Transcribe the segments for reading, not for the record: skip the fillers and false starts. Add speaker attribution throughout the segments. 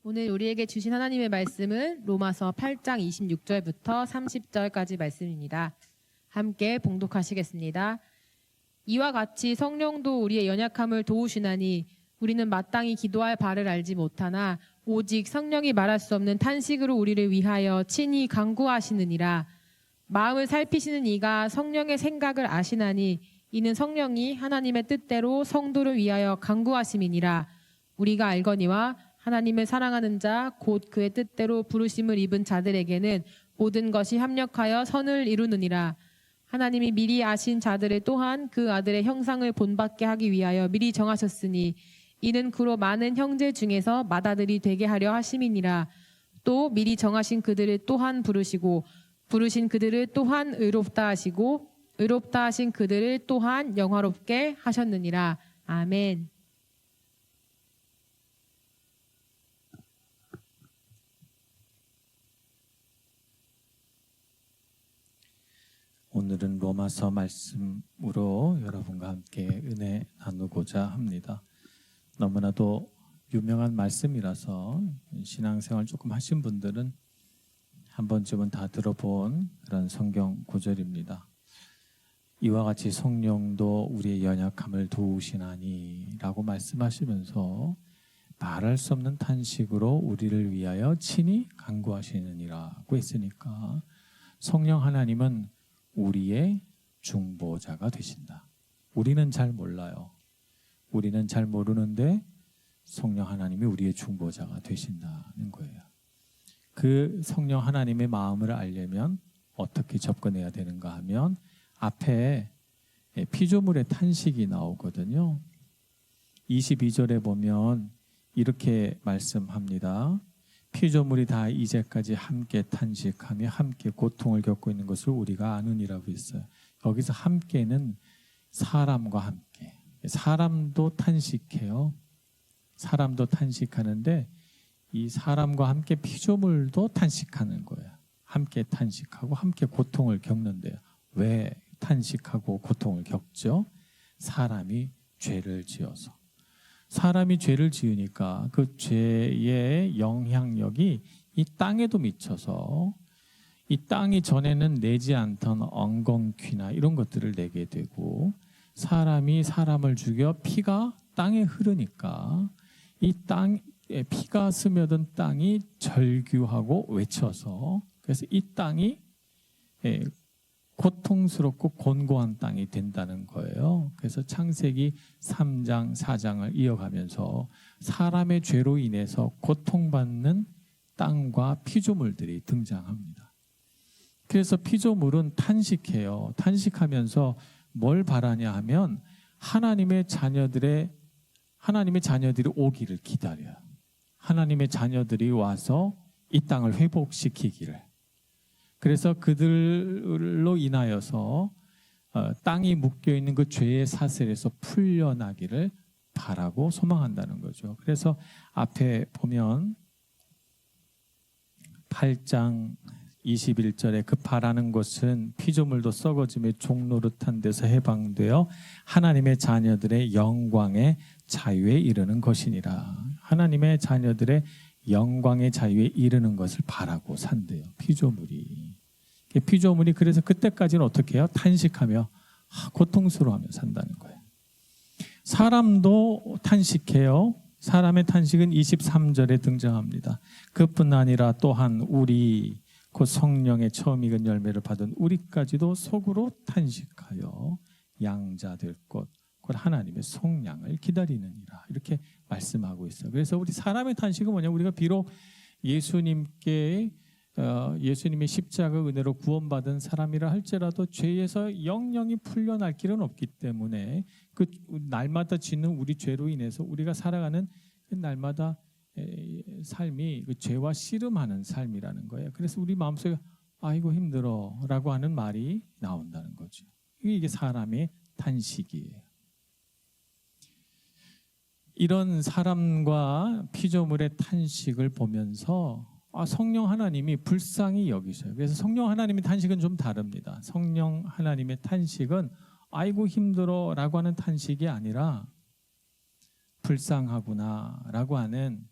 Speaker 1: 오늘 우리에게 주신 하나님의 말씀은 로마서 8장 26절부터 30절까지 말씀입니다. 함께 봉독하시겠습니다. 이와 같이 성령도 우리의 연약함을 도우시나니 우리는 마땅히 기도할 바를 알지 못하나 오직 성령이 말할 수 없는 탄식으로 우리를 위하여 친히 간구하시느니라. 마음을 살피시는 이가 성령의 생각을 아시나니 이는 성령이 하나님의 뜻대로 성도를 위하여 간구하심이니라. 우리가 알거니와 하나님을 사랑하는 자 곧 그의 뜻대로 부르심을 입은 자들에게는 모든 것이 합력하여 선을 이루느니라. 하나님이 미리 아신 자들을 또한 그 아들의 형상을 본받게 하기 위하여 미리 정하셨으니 이는 그로 많은 형제 중에서 맏아들이 되게 하려 하심이니라. 또 미리 정하신 그들을 또한 부르시고 부르신 그들을 또한 의롭다 하시고 의롭다 하신 그들을 또한 영화롭게 하셨느니라. 아멘.
Speaker 2: 오늘은 로마서 말씀으로 여러분과 함께 은혜 나누고자 합니다. 너무나도 유명한 말씀이라서 신앙생활 조금 하신 분들은 한 번쯤은 다 들어본 그런 성경 구절입니다. 이와 같이 성령도 우리의 연약함을 도우시나니 라고 말씀하시면서 말할 수 없는 탄식으로 우리를 위하여 친히 간구하시느니라고 했으니까 성령 하나님은 우리의 중보자가 되신다. 우리는 잘 몰라요. 우리는 잘 모르는데 성령 하나님이 우리의 중보자가 되신다는 거예요. 그 성령 하나님의 마음을 알려면 어떻게 접근해야 되는가 하면 앞에 피조물의 탄식이 나오거든요. 22절에 보면 이렇게 말씀합니다. 피조물이 다 이제까지 함께 탄식하며 함께 고통을 겪고 있는 것을 우리가 아느니라고 했어요. 여기서 함께는 사람과 함께. 사람도 탄식해요. 사람도 탄식하는데 이 사람과 함께 피조물도 탄식하는 거예요. 함께 탄식하고 함께 고통을 겪는데요. 왜 탄식하고 고통을 겪죠? 사람이 죄를 지어서. 사람이 죄를 지으니까 그 죄의 영향력이 이 땅에도 미쳐서 이 땅이 전에는 내지 않던 엉겅퀴나 이런 것들을 내게 되고 사람이 사람을 죽여 피가 땅에 흐르니까 이 땅에 피가 스며든 땅이 절규하고 외쳐서 그래서 이 땅이 고통스럽고 곤고한 땅이 된다는 거예요. 그래서 창세기 3장, 4장을 이어가면서 사람의 죄로 인해서 고통받는 땅과 피조물들이 등장합니다. 그래서 피조물은 탄식해요. 탄식하면서 뭘 바라냐 하면 하나님의 자녀들이 오기를 기다려요. 하나님의 자녀들이 와서 이 땅을 회복시키기를. 그래서 그들로 인하여서 땅이 묶여있는 그 죄의 사슬에서 풀려나기를 바라고 소망한다는 거죠. 그래서 앞에 보면 8장 21절에 그 바라는 것은 피조물도 썩어짐의 종노릇한 데서 해방되어 하나님의 자녀들의 영광의 자유에 이르는 것이니라. 하나님의 자녀들의 영광의 자유에 이르는 것을 바라고 산대요. 피조물이 그래서 그때까지는 어떻게 해요? 탄식하며 고통스러워하며 산다는 거예요. 사람도 탄식해요. 사람의 탄식은 23절에 등장합니다. 그뿐 아니라 또한 우리 곧 성령의 처음 익은 열매를 받은 우리까지도 속으로 탄식하여 양자 될 것 곧 하나님의 속량을 기다리느니라 이렇게 말씀하고 있어요. 그래서 우리 사람의 탄식은 뭐냐? 우리가 비록 예수님의 십자가 은혜로 구원받은 사람이라 할지라도 죄에서 영영이 풀려날 길은 없기 때문에 그 날마다 짓는 우리 죄로 인해서 우리가 살아가는 그 날마다 삶이 그 죄와 씨름하는 삶이라는 거예요. 그래서 우리 마음속에 아이고 힘들어 라고 하는 말이 나온다는 거죠. 이게 사람의 탄식이에요. 이런 사람과 피조물의 탄식을 보면서 성령 하나님이 불쌍히 여기셔요. 그래서 성령 하나님의 탄식은 좀 다릅니다. 성령 하나님의 탄식은 아이고 힘들어 라고 하는 탄식이 아니라 불쌍하구나 라고 하는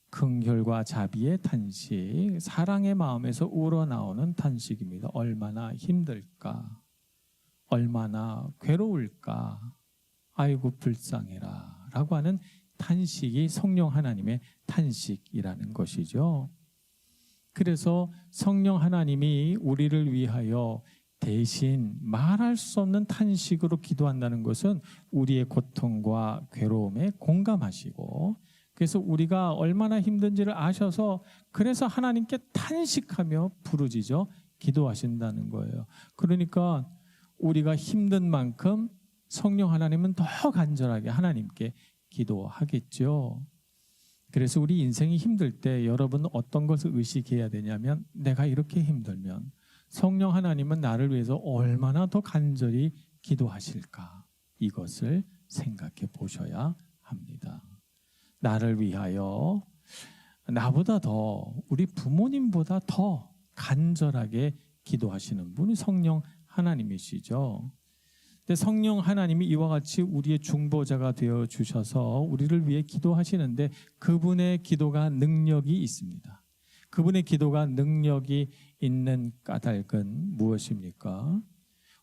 Speaker 2: 긍휼과 자비의 탄식, 사랑의 마음에서 우러나오는 탄식입니다. 얼마나 힘들까? 얼마나 괴로울까? 아이고 불쌍해라 라고 하는 탄식이 성령 하나님의 탄식이라는 것이죠. 그래서 성령 하나님이 우리를 위하여 대신 말할 수 없는 탄식으로 기도한다는 것은 우리의 고통과 괴로움에 공감하시고, 그래서 우리가 얼마나 힘든지를 아셔서 그래서 하나님께 탄식하며 부르짖어 기도하신다는 거예요. 그러니까 우리가 힘든 만큼 성령 하나님은 더 간절하게 하나님께 기도하겠죠. 그래서 우리 인생이 힘들 때 여러분 어떤 것을 의식해야 되냐면, 내가 이렇게 힘들면 성령 하나님은 나를 위해서 얼마나 더 간절히 기도하실까, 이것을 생각해 보셔야 합니다. 나를 위하여 나보다 더, 우리 부모님보다 더 간절하게 기도하시는 분이 성령 하나님이시죠. 근데 성령 하나님이 이와 같이 우리의 중보자가 되어 주셔서 우리를 위해 기도하시는데, 그분의 기도가 능력이 있습니다. 그분의 기도가 능력이 있는 까닭은 무엇입니까?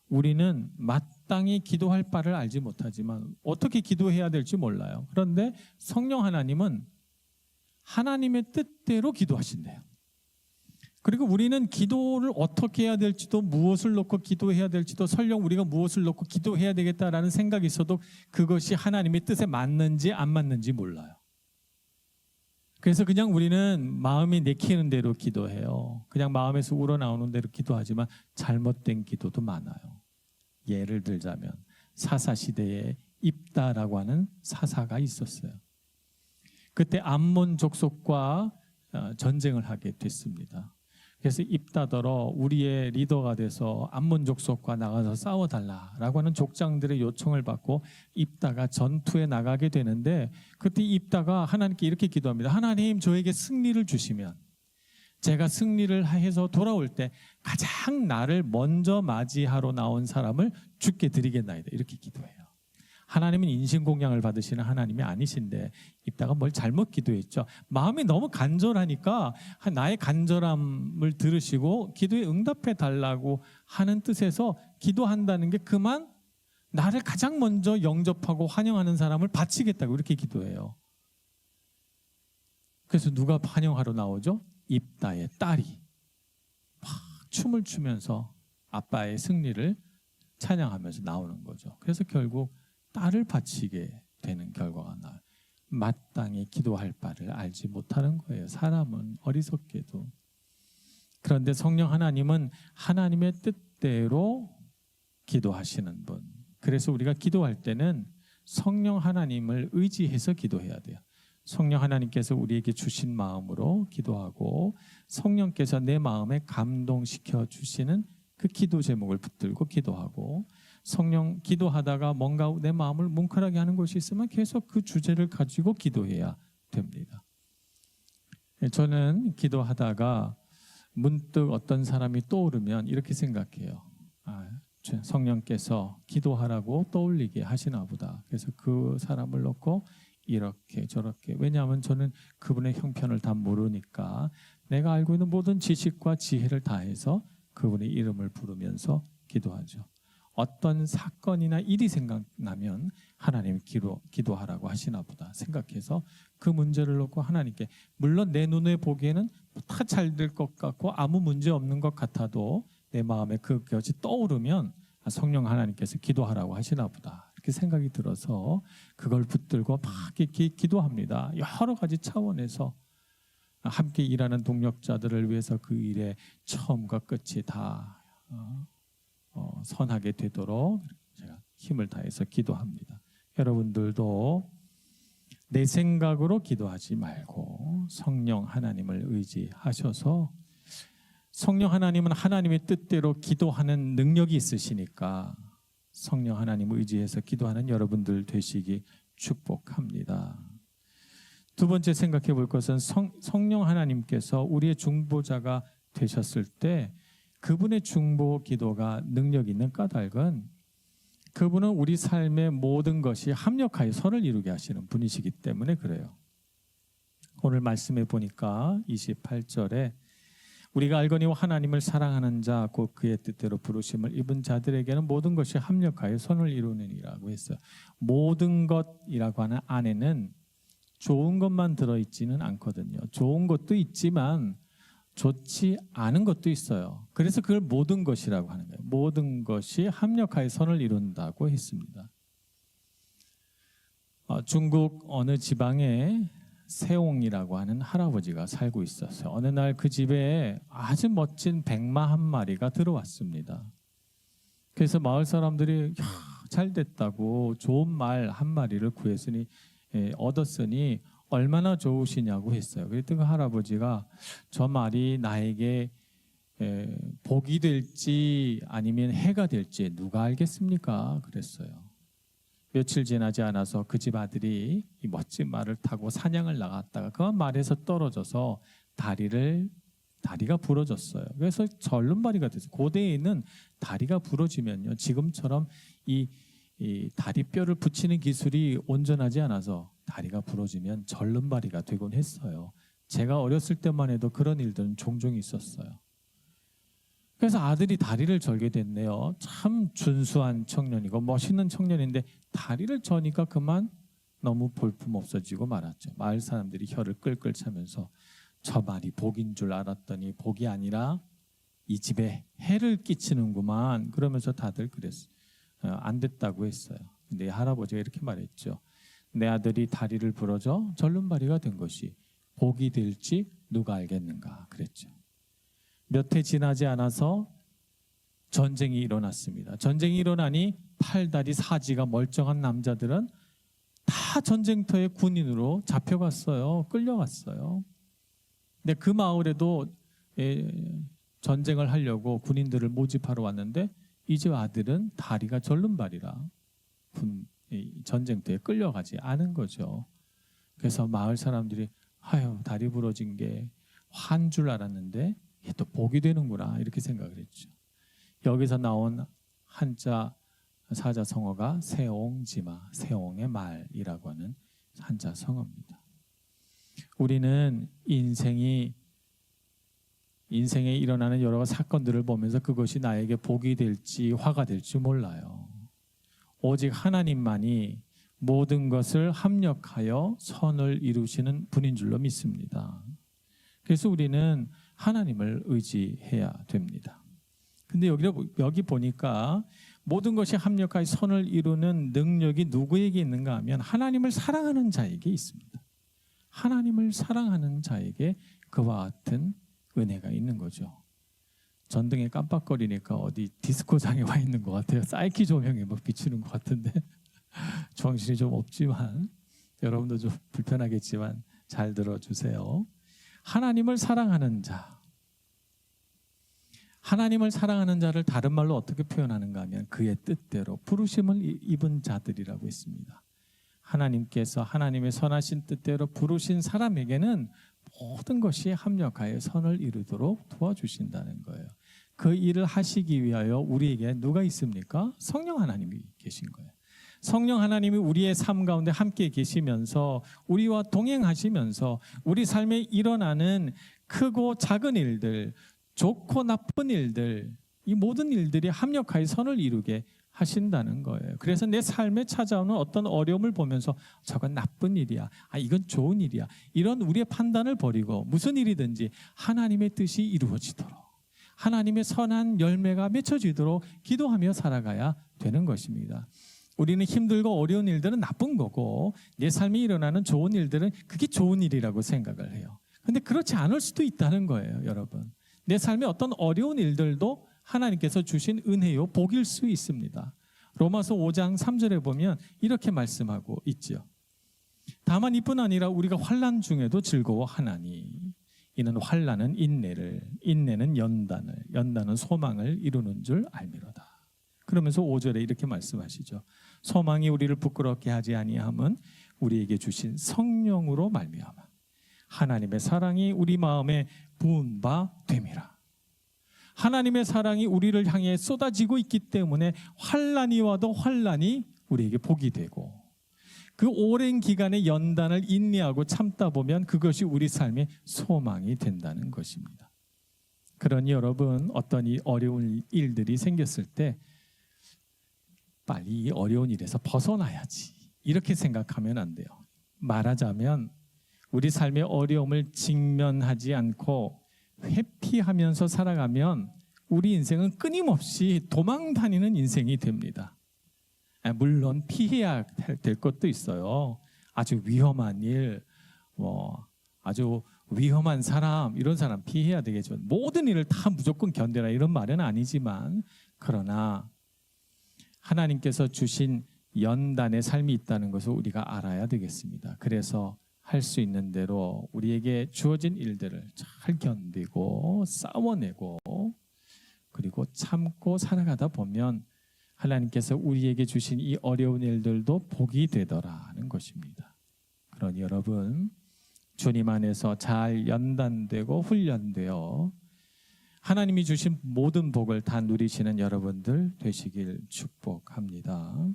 Speaker 2: 우리는 마땅히 기도할 바를 알지 못하지만 어떻게 기도해야 될지 몰라요. 그런데 성령 하나님은 하나님의 뜻대로 기도하신대요. 그리고 우리는 기도를 어떻게 해야 될지도, 무엇을 놓고 기도해야 될지도, 설령 우리가 무엇을 놓고 기도해야 되겠다라는 생각이 있어도 그것이 하나님의 뜻에 맞는지 안 맞는지 몰라요. 그래서 그냥 우리는 마음이 내키는 대로 기도해요. 그냥 마음에서 우러나오는 대로 기도하지만 잘못된 기도도 많아요. 예를 들자면 사사시대에 입다라고 하는 사사가 있었어요. 그때 암몬 족속과 전쟁을 하게 됐습니다. 그래서 입다더러 우리의 리더가 돼서 암몬 족속과 나가서 싸워달라라고 하는 족장들의 요청을 받고 입다가 전투에 나가게 되는데, 그때 입다가 하나님께 이렇게 기도합니다. 하나님, 저에게 승리를 주시면 제가 승리를 해서 돌아올 때 가장 나를 먼저 맞이하러 나온 사람을 주께 드리겠나이다, 이렇게 기도해요. 하나님은 인신공양을 받으시는 하나님이 아니신데 입다가 뭘 잘못 기도했죠. 마음이 너무 간절하니까 나의 간절함을 들으시고 기도에 응답해 달라고 하는 뜻에서 기도한다는 게 그만 나를 가장 먼저 영접하고 환영하는 사람을 바치겠다고 이렇게 기도해요. 그래서 누가 환영하러 나오죠? 입다의 딸이 막 춤을 추면서 아빠의 승리를 찬양하면서 나오는 거죠. 그래서 결국 딸을 바치게 되는 결과가 나요. 마땅히 기도할 바를 알지 못하는 거예요. 사람은 어리석게도. 그런데 성령 하나님은 하나님의 뜻대로 기도하시는 분. 그래서 우리가 기도할 때는 성령 하나님을 의지해서 기도해야 돼요. 성령 하나님께서 우리에게 주신 마음으로 기도하고, 성령께서 내 마음에 감동시켜 주시는 그 기도 제목을 붙들고 기도하고, 성령 기도하다가 뭔가 내 마음을 뭉클하게 하는 것이 있으면 계속 그 주제를 가지고 기도해야 됩니다. 저는 기도하다가 문득 어떤 사람이 떠오르면 이렇게 생각해요. 성령께서 기도하라고 떠올리게 하시나 보다. 그래서 그 사람을 놓고 이렇게 저렇게, 왜냐하면 저는 그분의 형편을 다 모르니까 내가 알고 있는 모든 지식과 지혜를 다해서 그분의 이름을 부르면서 기도하죠. 어떤 사건이나 일이 생각나면 하나님 기도하라고 하시나 보다 생각해서 그 문제를 놓고 하나님께, 물론 내 눈에 보기에는 다 잘 될 것 같고 아무 문제 없는 것 같아도 내 마음에 그것이 떠오르면 성령 하나님께서 기도하라고 하시나 보다 이렇게 생각이 들어서 그걸 붙들고 막 이렇게 기도합니다. 여러 가지 차원에서 함께 일하는 동력자들을 위해서 그 일의 처음과 끝이 다 선하게 되도록 제가 힘을 다해서 기도합니다. 여러분들도 내 생각으로 기도하지 말고 성령 하나님을 의지하셔서, 성령 하나님은 하나님의 뜻대로 기도하는 능력이 있으시니까 성령 하나님을 의지해서 기도하는 여러분들 되시기 축복합니다. 두 번째 생각해 볼 것은 성령 하나님께서 우리의 중보자가 되셨을 때 그분의 중보 기도가 능력 있는 까닭은, 그분은 우리 삶의 모든 것이 합력하여 선을 이루게 하시는 분이시기 때문에 그래요. 오늘 말씀해 보니까 28절에 우리가 알거니와 하나님을 사랑하는 자 곧 그의 뜻대로 부르심을 입은 자들에게는 모든 것이 합력하여 선을 이루느니라고 했어요. 모든 것이라고 하는 안에는 좋은 것만 들어있지는 않거든요. 좋은 것도 있지만 좋지 않은 것도 있어요. 그래서 그걸 모든 것이라고 하는 거예요. 모든 것이 합력하여 선을 이룬다고 했습니다. 중국 어느 지방에 세옹이라고 하는 할아버지가 살고 있었어요. 어느 날 그 집에 아주 멋진 백마 한 마리가 들어왔습니다. 그래서 마을 사람들이 잘 됐다고 좋은 말 한 마리를 구했으니 얻었으니 얼마나 좋으시냐고 했어요. 그랬더니 그 할아버지가 저 말이 나에게 복이 될지 아니면 해가 될지 누가 알겠습니까? 그랬어요. 며칠 지나지 않아서 그 집 아들이 이 멋진 말을 타고 사냥을 나갔다가 그 말에서 떨어져서 다리가 부러졌어요. 그래서 절름발이가 됐어요. 고대에는 다리가 부러지면요, 지금처럼 이 다리뼈를 붙이는 기술이 온전하지 않아서 다리가 부러지면 절름발이가 되곤 했어요. 제가 어렸을 때만 해도 그런 일들은 종종 있었어요. 그래서 아들이 다리를 절게 됐네요. 참 준수한 청년이고 멋있는 청년인데 다리를 저니까 그만 너무 볼품 없어지고 말았죠. 마을 사람들이 혀를 끌끌 차면서 저 말이 복인 줄 알았더니 복이 아니라 이 집에 해를 끼치는구만. 그러면서 다들 그랬어요. 안 됐다고 했어요. 근데 할아버지가 이렇게 말했죠. 내 아들이 다리를 부러져 절름발이가 된 것이 복이 될지 누가 알겠는가 그랬죠. 몇 해 지나지 않아서 전쟁이 일어났습니다. 전쟁이 일어나니 팔다리 사지가 멀쩡한 남자들은 다 전쟁터의 군인으로 잡혀갔어요. 끌려갔어요. 근데 그 마을에도 전쟁을 하려고 군인들을 모집하러 왔는데 이 집 아들은 다리가 절름발이라 전쟁터에 끌려가지 않은 거죠. 그래서 마을 사람들이 아유 다리 부러진 게 화인 줄 알았는데 이게 또 복이 되는구나 이렇게 생각을 했죠. 여기서 나온 한자 사자성어가 세옹지마, 세옹의 말이라고 하는 한자 성어입니다. 우리는 인생에 일어나는 여러 사건들을 보면서 그것이 나에게 복이 될지 화가 될지 몰라요. 오직 하나님만이 모든 것을 합력하여 선을 이루시는 분인 줄로 믿습니다. 그래서 우리는 하나님을 의지해야 됩니다. 근데 여기 보니까 모든 것이 합력하여 선을 이루는 능력이 누구에게 있는가 하면 하나님을 사랑하는 자에게 있습니다. 하나님을 사랑하는 자에게 그와 같은 은혜가 있는 거죠. 전등에 깜빡거리니까 어디 디스코장에 와 있는 것 같아요. 사이키 조명에 막 비치는 것 같은데 정신이 좀 없지만 여러분도 좀 불편하겠지만 잘 들어주세요. 하나님을 사랑하는 자, 하나님을 사랑하는 자를 다른 말로 어떻게 표현하는가 하면 그의 뜻대로 부르심을 입은 자들이라고 했습니다. 하나님께서 하나님의 선하신 뜻대로 부르신 사람에게는 모든 것이 합력하여 선을 이루도록 도와주신다는 거예요. 그 일을 하시기 위하여 우리에게 누가 있습니까? 성령 하나님이 계신 거예요. 성령 하나님이 우리의 삶 가운데 함께 계시면서 우리와 동행하시면서 우리 삶에 일어나는 크고 작은 일들, 좋고 나쁜 일들, 이 모든 일들이 합력하여 선을 이루게 하신다는 거예요. 그래서 내 삶에 찾아오는 어떤 어려움을 보면서 저건 나쁜 일이야, 이건 좋은 일이야, 이런 우리의 판단을 버리고 무슨 일이든지 하나님의 뜻이 이루어지도록, 하나님의 선한 열매가 맺혀지도록 기도하며 살아가야 되는 것입니다. 우리는 힘들고 어려운 일들은 나쁜 거고 내 삶에 일어나는 좋은 일들은 그게 좋은 일이라고 생각을 해요. 그런데 그렇지 않을 수도 있다는 거예요, 여러분. 내 삶에 어떤 어려운 일들도 하나님께서 주신 은혜요, 복일 수 있습니다. 로마서 5장 3절에 보면 이렇게 말씀하고 있죠. 다만 이뿐 아니라 우리가 환난 중에도 즐거워하나니 이는 환난은 인내를, 인내는 연단을, 연단은 소망을 이루는 줄 알미로다. 그러면서 5절에 이렇게 말씀하시죠. 소망이 우리를 부끄럽게 하지 아니함은 우리에게 주신 성령으로 말미암아 하나님의 사랑이 우리 마음에 부은 바 됨이라. 하나님의 사랑이 우리를 향해 쏟아지고 있기 때문에 환난이 와도 환난이 우리에게 복이 되고, 그 오랜 기간의 연단을 인내하고 참다 보면 그것이 우리 삶의 소망이 된다는 것입니다. 그러니 여러분, 어떤 이 어려운 일들이 생겼을 때 빨리 이 어려운 일에서 벗어나야지, 이렇게 생각하면 안 돼요. 말하자면 우리 삶의 어려움을 직면하지 않고 회피하면서 살아가면 우리 인생은 끊임없이 도망 다니는 인생이 됩니다. 물론 피해야 될 것도 있어요. 아주 위험한 일, 아주 위험한 사람, 이런 사람 피해야 되겠죠. 모든 일을 다 무조건 견뎌라, 이런 말은 아니지만, 그러나 하나님께서 주신 연단의 삶이 있다는 것을 우리가 알아야 되겠습니다. 그래서 할 수 있는 대로 우리에게 주어진 일들을 잘 견디고 싸워내고 그리고 참고 살아가다 보면 하나님께서 우리에게 주신 이 어려운 일들도 복이 되더라는 것입니다. 그러니 여러분, 주님 안에서 잘 연단되고 훈련되어 하나님이 주신 모든 복을 다 누리시는 여러분들 되시길 축복합니다.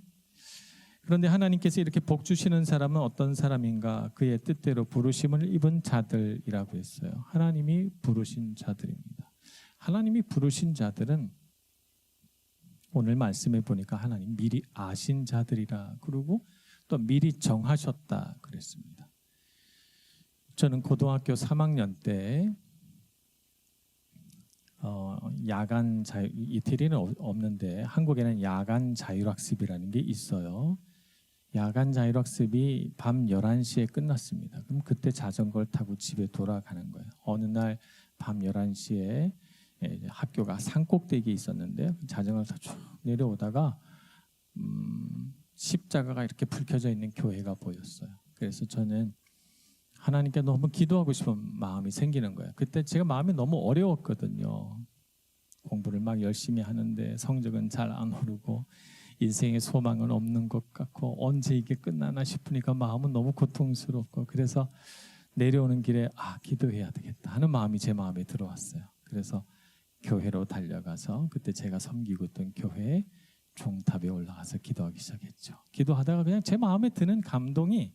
Speaker 2: 그런데 하나님께서 이렇게 복 주시는 사람은 어떤 사람인가? 그의 뜻대로 부르심을 입은 자들이라고 했어요. 하나님이 부르신 자들입니다. 하나님이 부르신 자들은 오늘 말씀해 보니까 하나님 미리 아신 자들이라 그러고 또 미리 정하셨다 그랬습니다. 저는 고등학교 3학년 때 야간 자유, 이태리는 없는데 한국에는 야간 자율학습이라는 게 있어요. 야간 자율학습이 밤 11시에 끝났습니다. 그럼 그때 자전거를 타고 집에 돌아가는 거예요. 어느 날 밤 11시에 학교가 산꼭대기에 있었는데 자전거를 타고 쭉 내려오다가 십자가가 이렇게 불 켜져 있는 교회가 보였어요. 그래서 저는 하나님께 너무 기도하고 싶은 마음이 생기는 거예요. 그때 제가 마음이 너무 어려웠거든요. 공부를 막 열심히 하는데 성적은 잘 안 오르고 인생의 소망은 없는 것 같고 언제 이게 끝나나 싶으니까 마음은 너무 고통스럽고, 그래서 내려오는 길에 기도해야 되겠다 하는 마음이 제 마음에 들어왔어요. 그래서 교회로 달려가서 그때 제가 섬기고 있던 교회 종탑에 올라가서 기도하기 시작했죠. 기도하다가 그냥 제 마음에 드는 감동이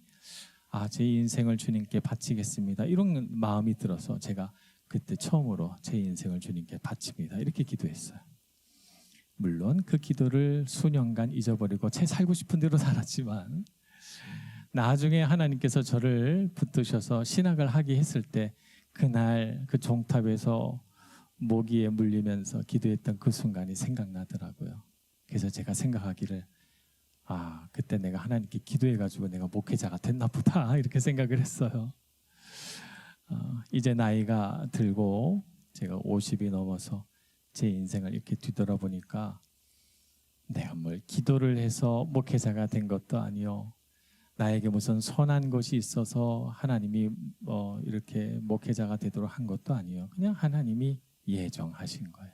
Speaker 2: 제 인생을 주님께 바치겠습니다, 이런 마음이 들어서 제가 그때 처음으로 제 인생을 주님께 바칩니다, 이렇게 기도했어요. 물론 그 기도를 수년간 잊어버리고 제 살고 싶은 대로 살았지만 나중에 하나님께서 저를 붙드셔서 신학을 하게 했을 때 그날 그 종탑에서 모기에 물리면서 기도했던 그 순간이 생각나더라고요. 그래서 제가 생각하기를 그때 내가 하나님께 기도해가지고 내가 목회자가 됐나 보다, 이렇게 생각을 했어요. 이제 나이가 들고 제가 50이 넘어서 제 인생을 이렇게 뒤돌아보니까 내가 뭘 기도를 해서 목회자가 된 것도 아니요, 나에게 무슨 선한 것이 있어서 하나님이 이렇게 목회자가 되도록 한 것도 아니요, 그냥 하나님이 예정하신 거예요.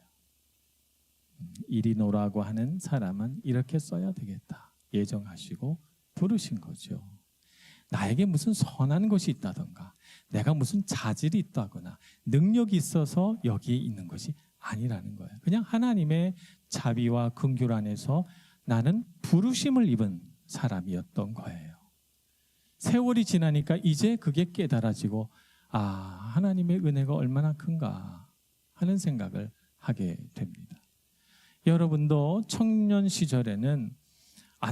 Speaker 2: 이리노라고 하는 사람은 이렇게 써야 되겠다, 예정하시고 부르신 거죠. 나에게 무슨 선한 것이 있다던가 내가 무슨 자질이 있다거나 능력이 있어서 여기에 있는 것이 아니라는 거예요. 그냥 하나님의 자비와 긍휼 안에서 나는 부르심을 입은 사람이었던 거예요. 세월이 지나니까 이제 그게 깨달아지고 하나님의 은혜가 얼마나 큰가 하는 생각을 하게 됩니다. 여러분도 청년 시절에는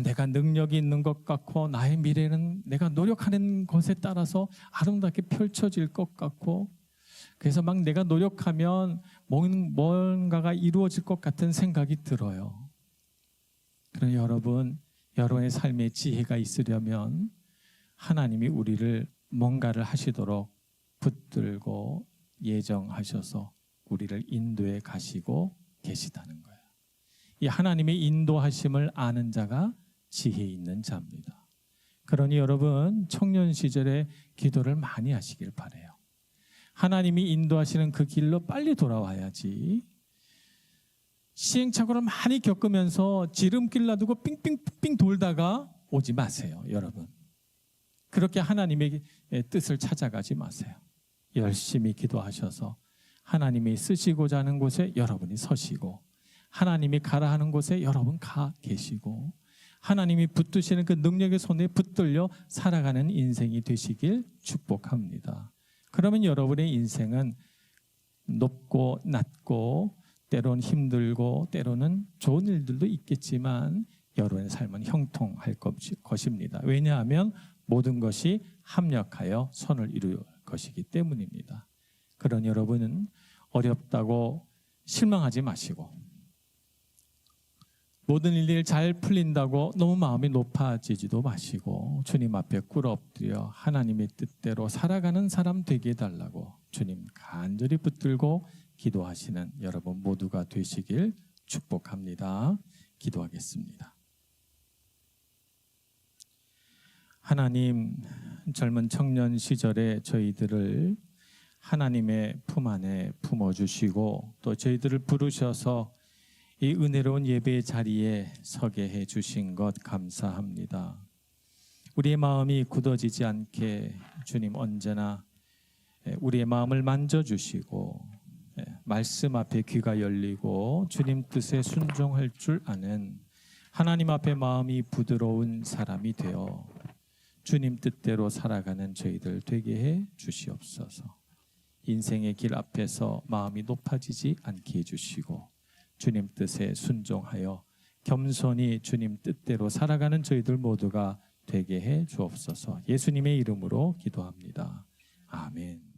Speaker 2: 내가 능력이 있는 것 같고 나의 미래는 내가 노력하는 것에 따라서 아름답게 펼쳐질 것 같고, 그래서 막 내가 노력하면 뭔가가 이루어질 것 같은 생각이 들어요. 그러나 여러분, 여러분의 삶에 지혜가 있으려면 하나님이 우리를 뭔가를 하시도록 붙들고 예정하셔서 우리를 인도해 가시고 계시다는 거예요. 이 하나님의 인도하심을 아는 자가 지혜 있는 자입니다. 그러니 여러분, 청년 시절에 기도를 많이 하시길 바라요. 하나님이 인도하시는 그 길로 빨리 돌아와야지, 시행착오를 많이 겪으면서 지름길 놔두고 삥삥삥 돌다가 오지 마세요. 여러분, 그렇게 하나님의 뜻을 찾아가지 마세요. 열심히 기도하셔서 하나님이 쓰시고자 하는 곳에 여러분이 서시고, 하나님이 가라 하는 곳에 여러분 가 계시고, 하나님이 붙드시는 그 능력의 손에 붙들려 살아가는 인생이 되시길 축복합니다. 그러면 여러분의 인생은 높고 낮고 때로는 힘들고 때로는 좋은 일들도 있겠지만 여러분의 삶은 형통할 것입니다. 왜냐하면 모든 것이 합력하여 선을 이룰 것이기 때문입니다. 그런 여러분은 어렵다고 실망하지 마시고 모든 일들이 잘 풀린다고 너무 마음이 높아지지도 마시고 주님 앞에 꿇어 엎드려 하나님의 뜻대로 살아가는 사람 되게 해달라고 주님 간절히 붙들고 기도하시는 여러분 모두가 되시길 축복합니다. 기도하겠습니다. 하나님, 젊은 청년 시절에 저희들을 하나님의 품 안에 품어주시고 또 저희들을 부르셔서 이 은혜로운 예배의 자리에 서게 해주신 것 감사합니다. 우리의 마음이 굳어지지 않게 주님 언제나 우리의 마음을 만져주시고 말씀 앞에 귀가 열리고 주님 뜻에 순종할 줄 아는 하나님 앞에 마음이 부드러운 사람이 되어 주님 뜻대로 살아가는 저희들 되게 해 주시옵소서. 인생의 길 앞에서 마음이 높아지지 않게 해주시고 주님 뜻에 순종하여 겸손히 주님 뜻대로 살아가는 저희들 모두가 되게 해 주옵소서. 예수님의 이름으로 기도합니다. 아멘.